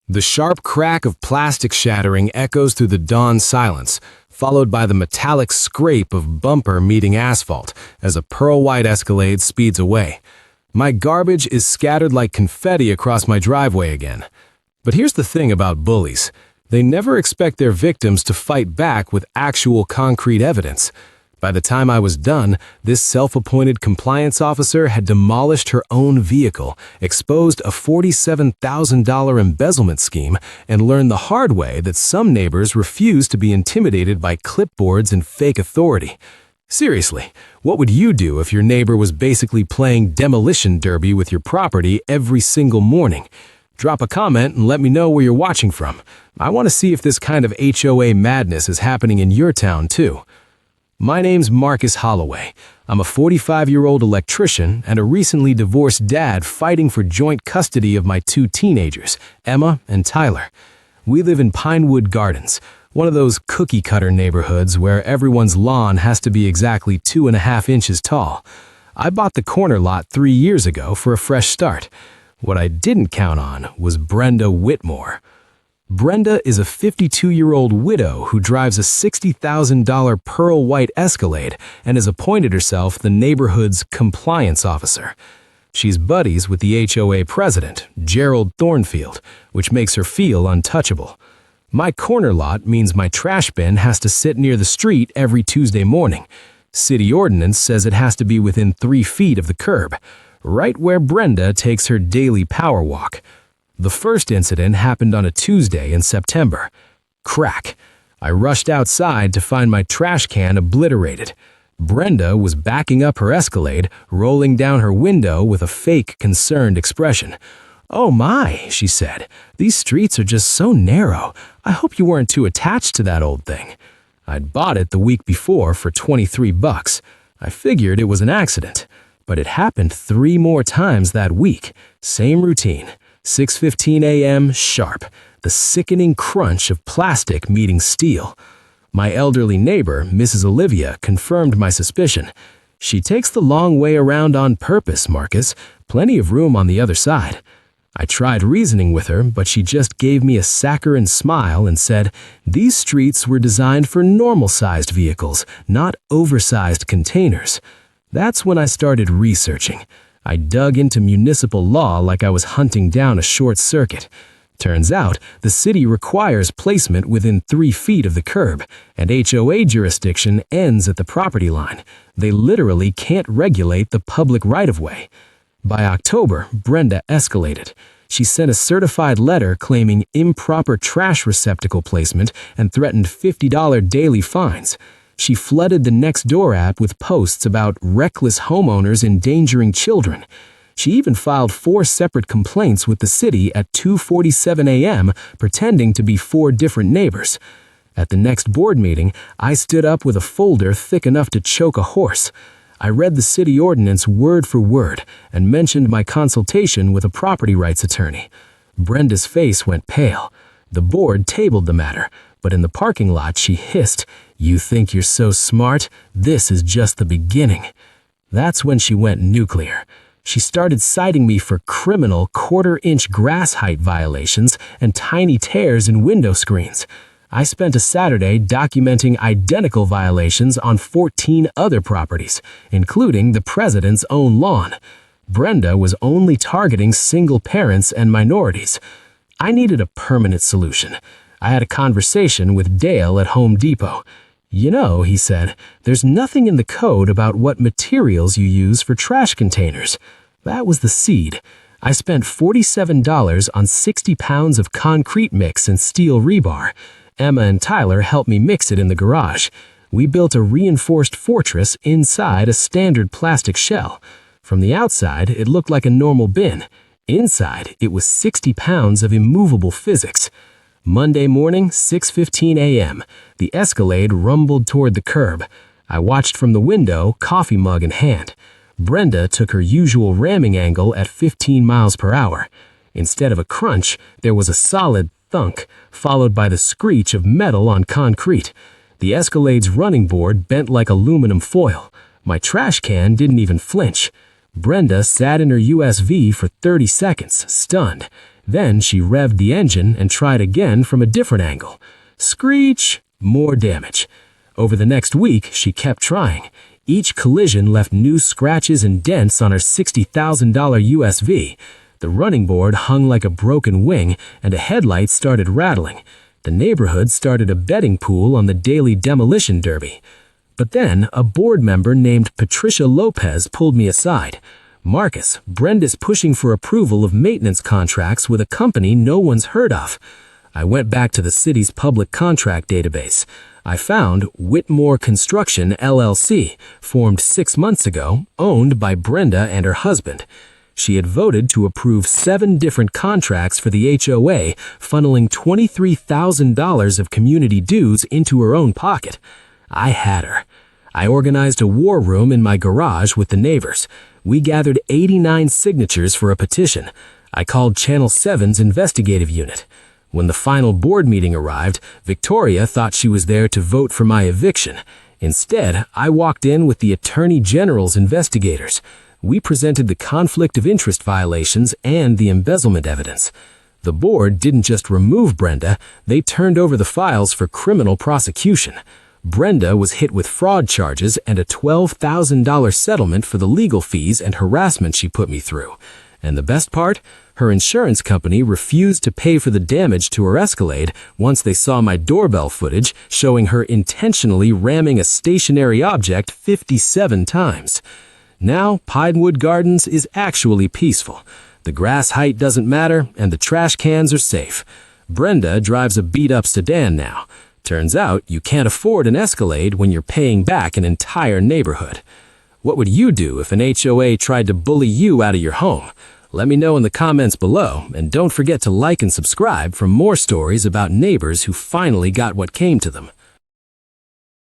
The sharp crack of plastic shattering echoes through the dawn silence, followed by the metallic scrape of bumper meeting asphalt as a pearl-white Escalade speeds away. My garbage is scattered like confetti across my driveway again. But here's the thing about bullies. They never expect their victims to fight back with actual concrete evidence. By the time I was done, this self-appointed compliance officer had demolished her own vehicle, exposed a $47,000 embezzlement scheme, and learned the hard way that some neighbors refuse to be intimidated by clipboards and fake authority. Seriously, what would you do if your neighbor was basically playing demolition derby with your property every single morning? Drop a comment and let me know where you're watching from. I want to see if this kind of HOA madness is happening in your town too. My name's Marcus Holloway. I'm a 45-year-old electrician and a recently divorced dad fighting for joint custody of my two teenagers, Emma and Tyler. We live in Pinewood Gardens, one of those cookie-cutter neighborhoods where everyone's lawn has to be exactly 2.5 inches tall. I bought the corner lot 3 years ago for a fresh start. What I didn't count on was Brenda Whitmore. Brenda is a 52-year-old widow who drives a $60,000 pearl-white Escalade and has appointed herself the neighborhood's compliance officer. She's buddies with the HOA president, Gerald Thornfield, which makes her feel untouchable. My corner lot means my trash bin has to sit near the street every Tuesday morning. City ordinance says it has to be within 3 feet of the curb, right where Brenda takes her daily power walk. The first incident happened on a Tuesday in September. Crack. I rushed outside to find my trash can obliterated. Brenda was backing up her Escalade, rolling down her window with a fake, concerned expression. "Oh my," she said, "these streets are just so narrow. I hope you weren't too attached to that old thing." I'd bought it the week before for $23. I figured it was an accident. But it happened 3 more times that week. Same routine. 6:15 a.m. sharp, the sickening crunch of plastic meeting steel. My elderly neighbor, Mrs. Olivia, confirmed my suspicion. "She takes the long way around on purpose, Marcus. Plenty of room on the other side." I tried reasoning with her, but she just gave me a saccharine smile and said, "These streets were designed for normal-sized vehicles, not oversized containers." That's when I started researching. I dug into municipal law like I was hunting down a short circuit. Turns out, the city requires placement within 3 feet of the curb, and HOA jurisdiction ends at the property line. They literally can't regulate the public right-of-way. By October, Brenda escalated. She sent a certified letter claiming improper trash receptacle placement and threatened $50 daily fines. She flooded the Nextdoor app with posts about reckless homeowners endangering children. She even filed 4 separate complaints with the city at 2:47 a.m., pretending to be 4 different neighbors. At the next board meeting, I stood up with a folder thick enough to choke a horse. I read the city ordinance word for word and mentioned my consultation with a property rights attorney. Brenda's face went pale. The board tabled the matter, but in the parking lot she hissed, "You think you're so smart? This is just the beginning." That's when she went nuclear. She started citing me for criminal 1/4-inch grass height violations and tiny tears in window screens. I spent a Saturday documenting identical violations on 14 other properties, including the president's own lawn. Brenda was only targeting single parents and minorities. I needed a permanent solution. I had a conversation with Dale at Home Depot. "You know," he said, "there's nothing in the code about what materials you use for trash containers." That was the seed. I spent $47 on 60 pounds of concrete mix and steel rebar. Emma and Tyler helped me mix it in the garage. We built a reinforced fortress inside a standard plastic shell. From the outside, it looked like a normal bin. Inside, it was 60 pounds of immovable physics. Monday morning, 6:15 a.m., the Escalade rumbled toward the curb. I watched from the window, coffee mug in hand. Brenda took her usual ramming angle at 15 miles per hour. Instead of a crunch, there was a solid thunk, followed by the screech of metal on concrete. The Escalade's running board bent like aluminum foil. My trash can didn't even flinch. Brenda sat in her USV for 30 seconds, stunned. Then she revved the engine and tried again from a different angle. Screech! More damage. Over the next week, she kept trying. Each collision left new scratches and dents on her $60,000 USV. The running board hung like a broken wing, and a headlight started rattling. The neighborhood started a betting pool on the daily demolition derby. But then, a board member named Patricia Lopez pulled me aside. "Marcus, Brenda's pushing for approval of maintenance contracts with a company no one's heard of." I went back to the city's public contract database. I found Whitmore Construction, LLC, formed 6 months ago, owned by Brenda and her husband. She had voted to approve 7 different contracts for the HOA, funneling $23,000 of community dues into her own pocket. I had her. I organized a war room in my garage with the neighbors. We gathered 89 signatures for a petition. I called Channel 7's investigative unit. When the final board meeting arrived, Victoria thought she was there to vote for my eviction. Instead, I walked in with the Attorney General's investigators. We presented the conflict of interest violations and the embezzlement evidence. The board didn't just remove Brenda, they turned over the files for criminal prosecution. Brenda was hit with fraud charges and a $12,000 settlement for the legal fees and harassment she put me through. And the best part? Her insurance company refused to pay for the damage to her Escalade once they saw my doorbell footage showing her intentionally ramming a stationary object 57 times. Now, Pinewood Gardens is actually peaceful. The grass height doesn't matter, and the trash cans are safe. Brenda drives a beat-up sedan now. Turns out you can't afford an Escalade when you're paying back an entire neighborhood. What would you do if an HOA tried to bully you out of your home? Let me know in the comments below, and don't forget to like and subscribe for more stories about neighbors who finally got what came to them.